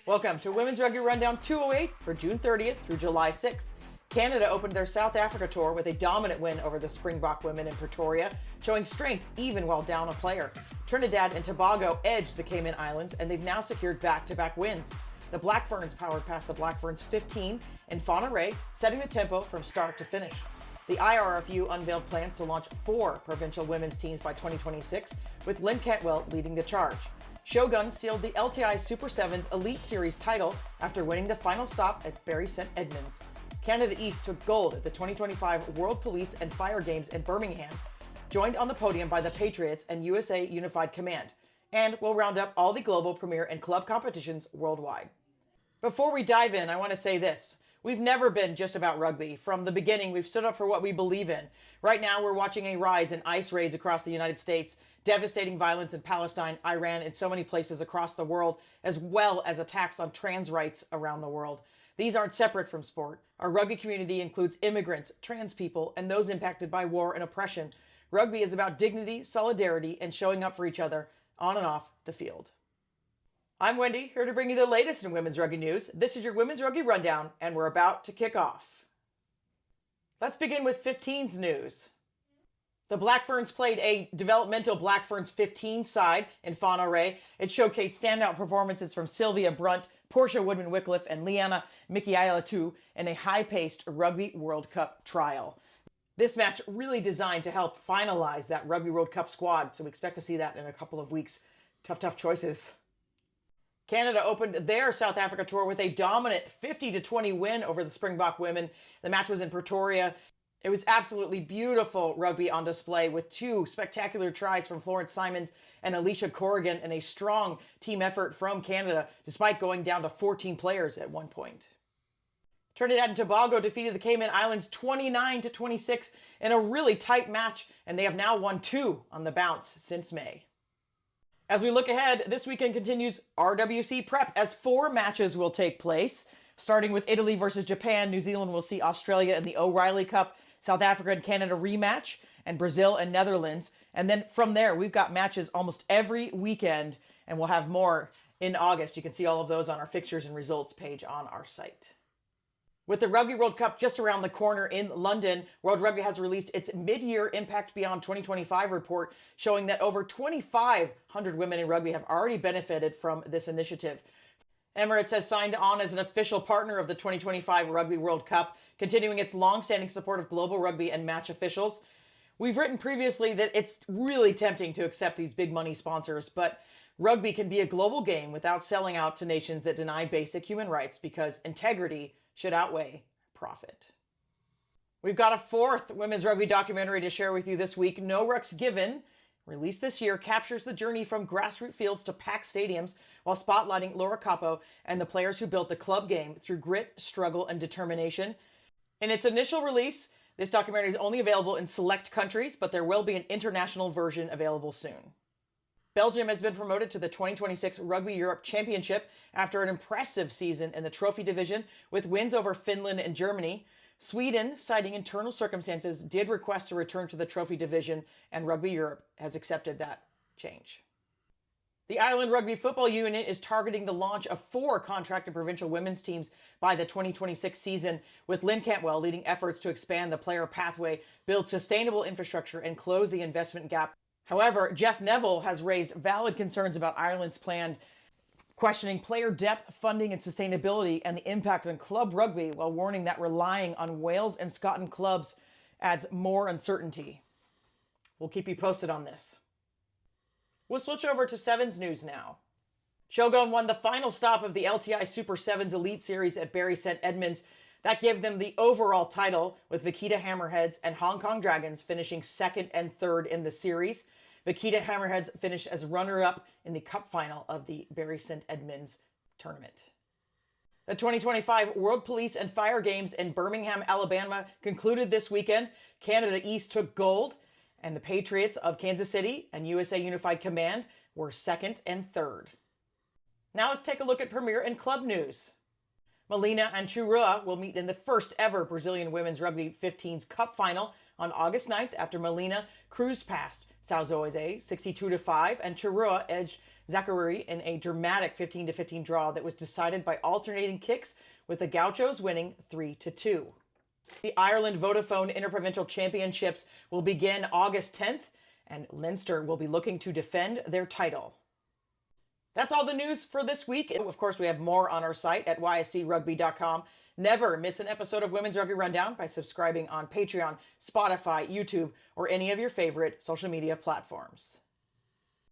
Welcome to Women's Rugby Rundown 208 for June 30th through July 6th. Canada opened their South Africa tour with a dominant win over the Springbok women in Pretoria, showing strength even while down a player. Trinidad and Tobago edged the Cayman Islands, and they've now secured back-to-back wins. The Black Ferns powered past the Black Ferns XV in Whangārei, setting the tempo from start to finish. The IRFU unveiled plans to launch 4 provincial women's teams by 2026, with Lynne Cantwell leading the charge. Shogun sealed the LTI Super 7's Elite Series title after winning the final stop at Bury St Edmunds. Canada East took gold at the 2025 World Police and Fire Games in Birmingham, joined on the podium by the Patriots and USA Unified Command, and will round up all the global premier and club competitions worldwide. Before we dive in, I want to say this. We've never been just about rugby. From the beginning, we've stood up for what we believe in. Right now, we're watching a rise in ICE raids across the United States, devastating violence in Palestine, Iran, and so many places across the world, as well as attacks on trans rights around the world. These aren't separate from sport. Our rugby community includes immigrants, trans people, and those impacted by war and oppression. Rugby is about dignity, solidarity, and showing up for each other on and off the field. I'm Wendy, here to bring you the latest in women's rugby news. This is your Women's Rugby Rundown, and we're about to kick off. Let's begin with 15's news. The Black Ferns played a developmental Black Ferns 15 side in Whangārei. It showcased standout performances from Sylvia Brunt, Portia Woodman-Wycliffe, and Liana Mikiailatu in a high-paced Rugby World Cup trial. This match really designed to help finalize that Rugby World Cup squad, so we expect to see that in a couple of weeks. Tough choices. Canada opened their South Africa tour with a dominant 50-20 win over the Springbok women. The match was in Pretoria. It was absolutely beautiful rugby on display with 2 spectacular tries from Florence Simons and Alicia Corrigan and a strong team effort from Canada despite going down to 14 players at one point. Trinidad and Tobago defeated the Cayman Islands 29-26 in a really tight match, and they have now won 2 on the bounce since May. As we look ahead, this weekend continues RWC prep as 4 matches will take place. Starting with Italy versus Japan, New Zealand will see Australia in the O'Reilly Cup, South Africa and Canada rematch, and Brazil and Netherlands. And then from there, we've got matches almost every weekend, and we'll have more in August. You can see all of those on our fixtures and results page on our site. With the Rugby World Cup just around the corner in London, World Rugby has released its mid-year Impact Beyond 2025 report showing that over 2,500 women in rugby have already benefited from this initiative. Emirates has signed on as an official partner of the 2025 Rugby World Cup, continuing its long-standing support of global rugby and match officials. We've written previously that it's really tempting to accept these big money sponsors, but rugby can be a global game without selling out to nations that deny basic human rights because integrity should outweigh profit. We've got a 4th women's rugby documentary to share with you this week. No Rucks Given, released this year, captures the journey from grassroots fields to packed stadiums while spotlighting Laura Capo and the players who built the club game through grit, struggle, and determination. In its initial release, this documentary is only available in select countries, but there will be an international version available soon. Belgium has been promoted to the 2026 Rugby Europe Championship after an impressive season in the trophy division with wins over Finland and Germany. Sweden, citing internal circumstances, did request a return to the trophy division, and Rugby Europe has accepted that change. The Island Rugby Football Union is targeting the launch of 4 contracted provincial women's teams by the 2026 season, with Lynne Cantwell leading efforts to expand the player pathway, build sustainable infrastructure, and close the investment gap. However, Jeff Neville has raised valid concerns about Ireland's plan, questioning player depth, funding, and sustainability and the impact on club rugby, while warning that relying on Wales and Scotland clubs adds more uncertainty. We'll keep you posted on this. We'll switch over to 7's news now. Shogun won the final stop of the LTI Super 7's Elite Series at Bury St Edmunds. That gave them the overall title, with Vaquita Hammerheads and Hong Kong Dragons finishing 2nd and 3rd in the series. Vaquita Hammerheads finished as runner-up in the cup final of the Bury St Edmunds tournament. The 2025 World Police and Fire Games in Birmingham, Alabama concluded this weekend. Canada East took gold, and the Patriots of Kansas City and USA Unified Command were 2nd and 3rd. Now let's take a look at Premier and club news. Molina and Churua will meet in the first ever Brazilian Women's Rugby 15's Cup final on August 9th after Molina cruised past Sao Jose 62-5 and Churua edged Whangārei in a dramatic 15-15 draw that was decided by alternating kicks, with the Gauchos winning 3-2. The Ireland Vodafone Interprovincial Championships will begin August 10th, and Leinster will be looking to defend their title. That's all the news for this week. Of course, we have more on our site at yscrugby.com. Never miss an episode of Women's Rugby Rundown by subscribing on Patreon, Spotify, YouTube, or any of your favorite social media platforms.